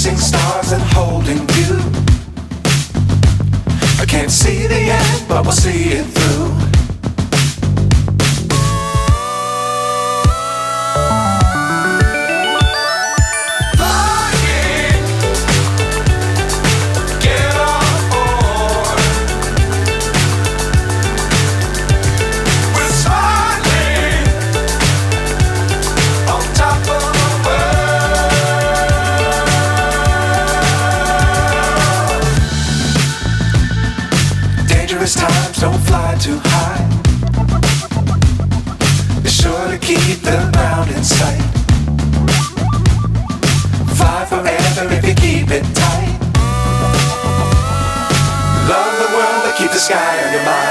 chasing stars and holding you. I can't see the end, but we'll see it through. Times don't fly too high. Be sure to keep the ground in sight. Fly forever if you keep it tight. Love the world but keep the sky on your mind.